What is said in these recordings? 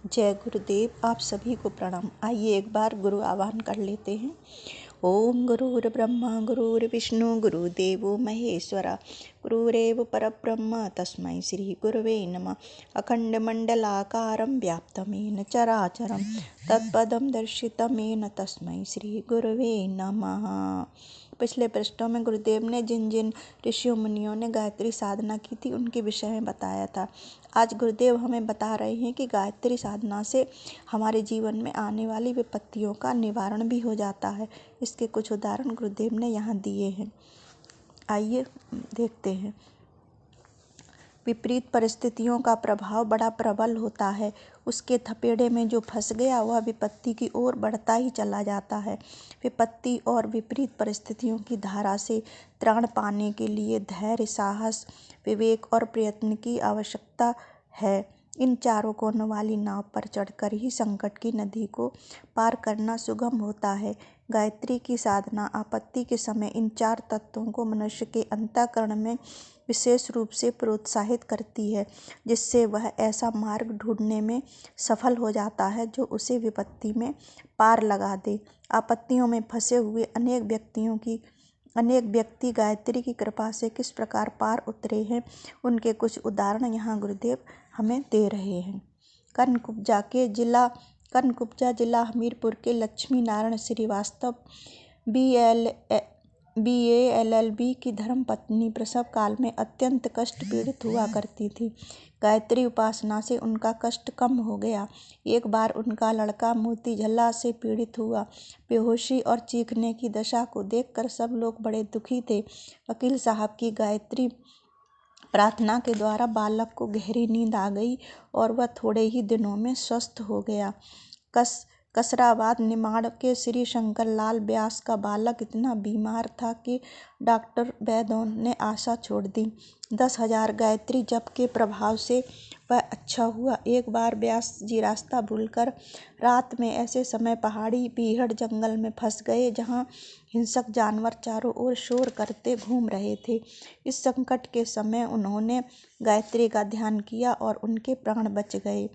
जय गुरुदेव। आप सभी को प्रणाम। आइए एक बार गुरु आवाहन कर लेते हैं। ओम गुरुर्ब्रह्मा गुरुर्विष्णु गुरुदेवो महेश्वरा गुरुरेव परब्रह्म तस्मै श्री गुरवे नमः। अखंड मंडलाकारं व्याप्तमेन चराचरं तत्पदं दर्शितमेन तस्मै श्री गुरवे नमः। पिछले पृष्ठों में गुरुदेव ने जिन जिन ऋषियों मुनियों ने गायत्री साधना की थी उनके विषय में बताया था। आज गुरुदेव हमें बता रहे हैं कि गायत्री साधना से हमारे जीवन में आने वाली विपत्तियों का निवारण भी हो जाता है। इसके कुछ उदाहरण गुरुदेव ने यहाँ दिए हैं। आइए देखते हैं। विपरीत परिस्थितियों का प्रभाव बड़ा प्रबल होता है। उसके थपेड़े में जो फंस गया वह विपत्ति की ओर बढ़ता ही चला जाता है। विपत्ति और विपरीत परिस्थितियों की धारा से त्राण पाने के लिए धैर्य, साहस, विवेक और प्रयत्न की आवश्यकता है। इन चारों कोनों वाली नाव पर चढ़कर ही संकट की नदी को पार करना सुगम होता है। गायत्री की साधना आपत्ति के समय इन चार तत्वों को मनुष्य के अंतःकरण में विशेष रूप से प्रोत्साहित करती है, जिससे वह ऐसा मार्ग ढूंढने में सफल हो जाता है जो उसे विपत्ति में पार लगा दे। आपत्तियों में फंसे हुए अनेक व्यक्ति गायत्री की कृपा से किस प्रकार पार उतरे हैं, उनके कुछ उदाहरण यहाँ गुरुदेव हमें दे रहे हैं। कनकुब्जा जिला हमीरपुर के लक्ष्मी नारायण श्रीवास्तव BA LLB की धर्मपत्नी प्रसव काल में अत्यंत कष्ट पीड़ित हुआ करती थी। गायत्री उपासना से उनका कष्ट कम हो गया। एक बार उनका लड़का मोतीझल्ला से पीड़ित हुआ। बेहोशी और चीखने की दशा को देखकर सब लोग बड़े दुखी थे। वकील साहब की गायत्री प्रार्थना के द्वारा बालक को गहरी नींद आ गई और वह थोड़े ही दिनों में स्वस्थ हो गया। कसराबाद निमाड़ के श्री शंकर लाल व्यास का बालक इतना बीमार था कि डॉक्टर वैद्यों ने आशा छोड़ दी। 10,000 गायत्री जप के प्रभाव से वह अच्छा हुआ। एक बार व्यास जी रास्ता भूलकर रात में ऐसे समय पहाड़ी बीहड़ जंगल में फंस गए जहाँ हिंसक जानवर चारों ओर शोर करते घूम रहे थे। इस संकट के समय उन्होंने गायत्री का ध्यान किया और उनके प्राण बच गए।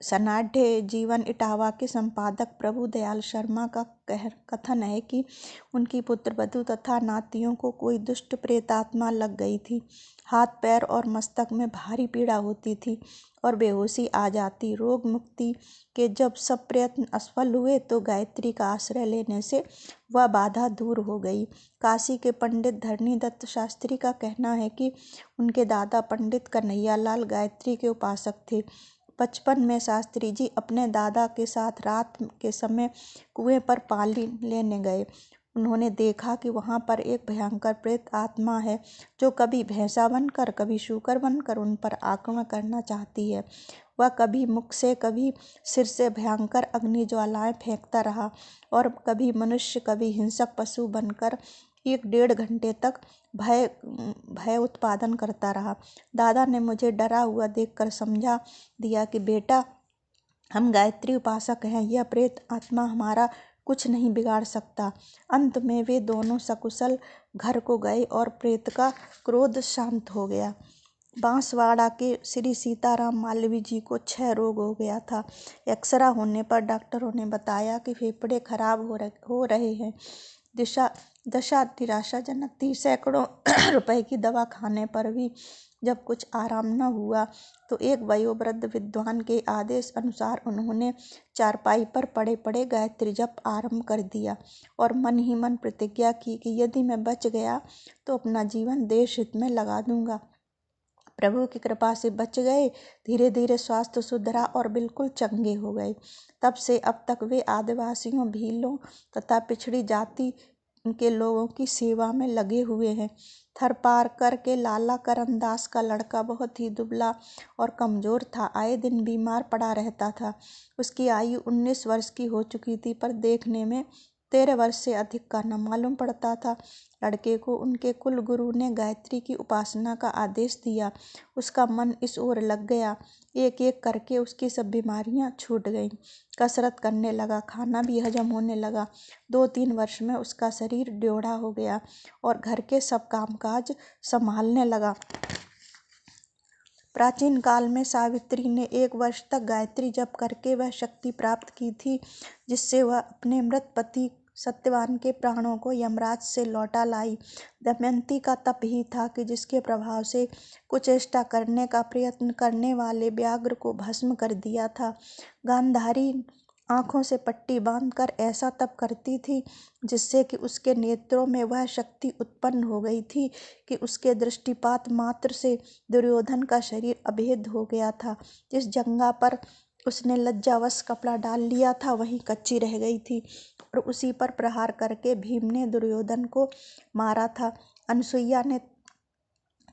सनाढ़े जीवन इटावा के संपादक प्रभु दयाल शर्मा का कथन है कि उनकी पुत्रवधू तथा नातियों को कोई दुष्ट प्रेतात्मा लग गई थी। हाथ, पैर और मस्तक में भारी पीड़ा होती थी और बेहोशी आ जाती। रोग मुक्ति के जब सब प्रयत्न असफल हुए तो गायत्री का आश्रय लेने से वह बाधा दूर हो गई। काशी के पंडित धरणीदत्त शास्त्री का कहना है कि उनके दादा पंडित कन्हैयालाल गायत्री के उपासक थे। बचपन में शास्त्री जी अपने दादा के साथ रात के समय कुएं पर पानी लेने गए। उन्होंने देखा कि वहां पर एक भयंकर प्रेत आत्मा है जो कभी भैंसा बनकर कभी शूकर बनकर उन पर आक्रमण करना चाहती है। वह कभी मुख से कभी सिर से भयंकर अग्नि ज्वालाएं फेंकता रहा और कभी मनुष्य कभी हिंसक पशु बनकर 1-1.5 घंटे तक भय उत्पादन करता रहा। दादा ने मुझे डरा हुआ देखकर समझा दिया कि बेटा, हम गायत्री उपासक हैं, यह प्रेत आत्मा हमारा कुछ नहीं बिगाड़ सकता। अंत में वे दोनों सकुशल घर को गए और प्रेत का क्रोध शांत हो गया। बांसवाड़ा के श्री सीताराम मालवी जी को 6 रोग हो गया था। एक्सरा होने पर डॉक्टरों ने बताया कि फेफड़े खराब हो रहे हैं। दशा निराशाजनक थी। सैकड़ों रुपए की दवा खाने पर भी जब कुछ आराम न हुआ तो एक वयोवृद्ध विद्वान के आदेश अनुसार उन्होंने चारपाई पर पड़े पड़े गायत्री जप आरंभ कर दिया और मन ही मन प्रतिज्ञा की कि यदि मैं बच गया तो अपना जीवन देश हित में लगा दूंगा। प्रभु की कृपा से बच गए। धीरे धीरे स्वास्थ्य सुधरा और बिल्कुल चंगे हो गए। तब से अब तक वे आदिवासियों, भीलों तथा पिछड़ी जाति के लोगों की सेवा में लगे हुए हैं। थरपारकर के लाला करनदास का लड़का बहुत ही दुबला और कमजोर था। आए दिन बीमार पड़ा रहता था। उसकी आयु 19 वर्ष की हो चुकी थी पर देखने में 13 वर्ष से अधिक का न मालूम पड़ता था। लड़के को उनके कुल गुरु ने गायत्री की उपासना का आदेश दिया। उसका मन इस ओर लग गया। एक एक करके उसकी सब बीमारियां छूट गईं। कसरत करने लगा, खाना भी हजम होने लगा। 2-3 वर्ष में उसका शरीर ड्योढ़ा हो गया और घर के सब कामकाज संभालने लगा। प्राचीन काल में सावित्री ने 1 वर्ष तक गायत्री जप करके वह शक्ति प्राप्त की थी जिससे वह अपने मृत पति सत्यवान के प्राणों को यमराज से लौटा लाई। दमयंती का तप ही था कि जिसके प्रभाव से कुचेष्टा करने का प्रयत्न करने वाले व्याघ्र को भस्म कर दिया था। गांधारी आंखों से पट्टी बांधकर ऐसा तप करती थी जिससे कि उसके नेत्रों में वह शक्ति उत्पन्न हो गई थी कि उसके दृष्टिपात मात्र से दुर्योधन का शरीर अभेद हो गया था। जिस जंगा पर उसने लज्जावश कपड़ा डाल लिया था वहीं कच्ची रह गई थी और उसी पर प्रहार करके भीम ने दुर्योधन को मारा था। अनसुईया ने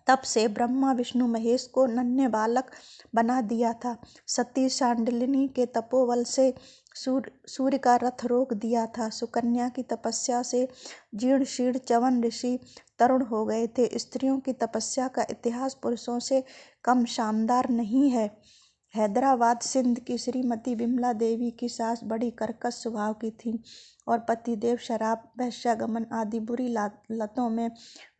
तप से ब्रह्मा विष्णु महेश को नन्हे बालक बना दिया था। सती शांडिलिनी के तपोबल से सूर्य का रथ रोक दिया था। सुकन्या की तपस्या से जीर्ण शीर्ण च्यवन ऋषि तरुण हो गए थे। स्त्रियों की तपस्या का इतिहास पुरुषों से कम शानदार नहीं है। हैदराबाद सिंध की श्रीमती विमला देवी की सास बड़ी कर्कश स्वभाव की थी और पतिदेव शराब वैश्यागमन आदि बुरी लतों में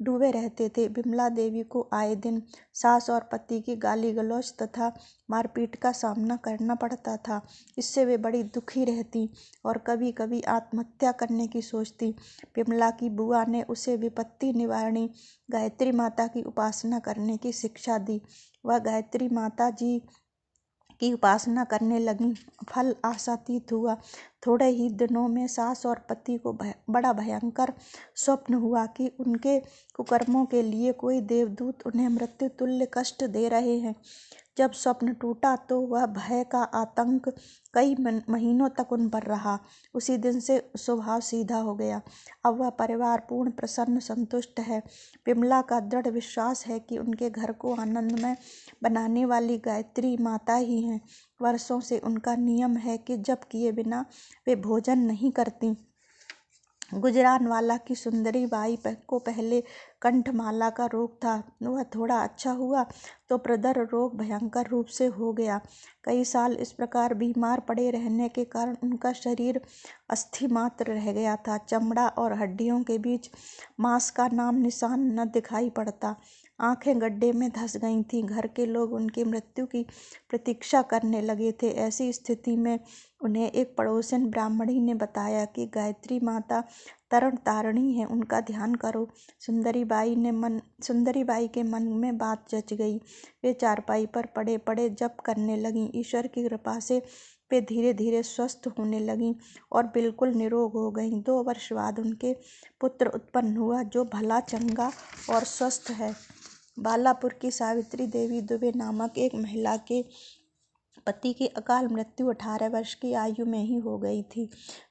डूबे रहते थे। विमला देवी को आए दिन सास और पति की गाली गलौज तथा मारपीट का सामना करना पड़ता था। इससे वे बड़ी दुखी रहती और कभी कभी आत्महत्या करने की सोचती। विमला की बुआ ने उसे विपत्ति निवारणी गायत्री माता की उपासना करने की शिक्षा दी। वह गायत्री माता जी की उपासना करने लगी। फल आशातीत हुआ। थोड़े ही दिनों में सास और पति को बड़ा भयंकर स्वप्न हुआ कि उनके कुकर्मों के लिए कोई देवदूत उन्हें मृत्यु तुल्य कष्ट दे रहे हैं। जब स्वप्न टूटा तो वह भय का आतंक कई महीनों तक उन पर रहा। उसी दिन से स्वभाव सीधा हो गया। अब वह परिवार पूर्ण प्रसन्न संतुष्ट है। विमला का दृढ़ विश्वास है कि उनके घर को आनंदमय बनाने वाली गायत्री माता ही हैं। वर्षों से उनका नियम है कि जप किए बिना वे भोजन नहीं करती। गुजरानवाला की सुंदरी बाई को पहले कंठमाला का रोग था। वह थोड़ा अच्छा हुआ तो प्रदर रोग भयंकर रूप से हो गया। कई साल इस प्रकार बीमार पड़े रहने के कारण उनका शरीर अस्थि मात्र रह गया था। चमड़ा और हड्डियों के बीच मांस का नाम निशान न दिखाई पड़ता। आंखें गड्ढे में धंस गई थीं। घर के लोग उनकी मृत्यु की प्रतीक्षा करने लगे थे। ऐसी स्थिति में उन्हें एक पड़ोसन ब्राह्मणी ने बताया कि गायत्री माता तरण तारिणी है, उनका ध्यान करो। सुंदरी बाई के मन में बात जच गई। वे चारपाई पर पड़े पड़े जप करने लगीं। ईश्वर की कृपा से वे धीरे धीरे स्वस्थ होने लगीं और बिल्कुल निरोग हो गईं। 2 वर्ष बाद उनके पुत्र उत्पन्न हुआ जो भला चंगा और स्वस्थ है। बालापुर की सावित्री देवी दुबे नामक एक महिला के पति की अकाल मृत्यु 18 वर्ष की आयु में ही हो गई थी।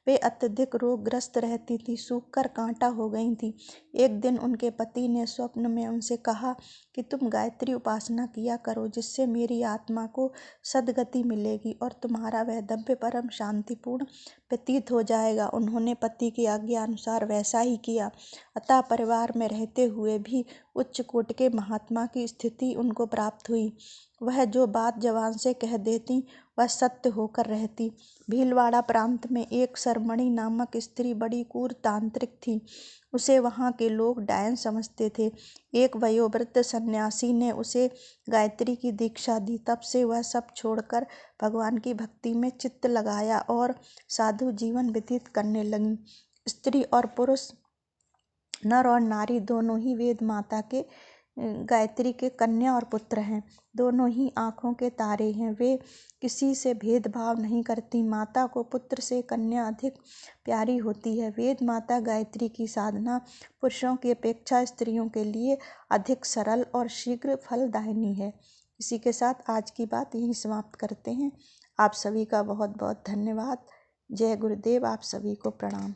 वे अत्यधिक रोगग्रस्त रहती थी, सूखकर कांटा हो गई थी। एक दिन उनके पति ने स्वप्न में उनसे कहा कि तुम गायत्री उपासना किया करो, जिससे मेरी आत्मा को सद्गति मिलेगी और तुम्हारा वैधव्य परम शांतिपूर्ण व्यतीत हो जाएगा। उन्होंने पति की आज्ञा अनुसार वैसा ही किया। अतः परिवार में रहते हुए भी उच्च कोट के महात्मा की स्थिति उनको प्राप्त हुई। वह जो बात जवान से कह देती वह सत्य होकर रहती। भीलवाड़ा प्रांत में एक सरमणि नामक स्त्री बड़ी कुरतांत्रिक थी। उसे वहाँ के लोग डायन समझते थे। एक वयोवृद्ध सन्यासी ने उसे गायत्री की दीक्षा दी। तब से वह सब छोड़कर भगवान की भक्ति में चित्त लगाया और साधु जीवन व्यतीत करने लगी। स्त्री और पुरुष, नर और नारी दोनों ही वेद माता के गायत्री के कन्या और पुत्र हैं। दोनों ही आँखों के तारे हैं। वे किसी से भेदभाव नहीं करती। माता को पुत्र से कन्या अधिक प्यारी होती है। वेद माता गायत्री की साधना पुरुषों की अपेक्षा स्त्रियों के लिए अधिक सरल और शीघ्र फलदायिनी है। इसी के साथ आज की बात यहीं समाप्त करते हैं। आप सभी का बहुत बहुत धन्यवाद। जय गुरुदेव। आप सभी को प्रणाम।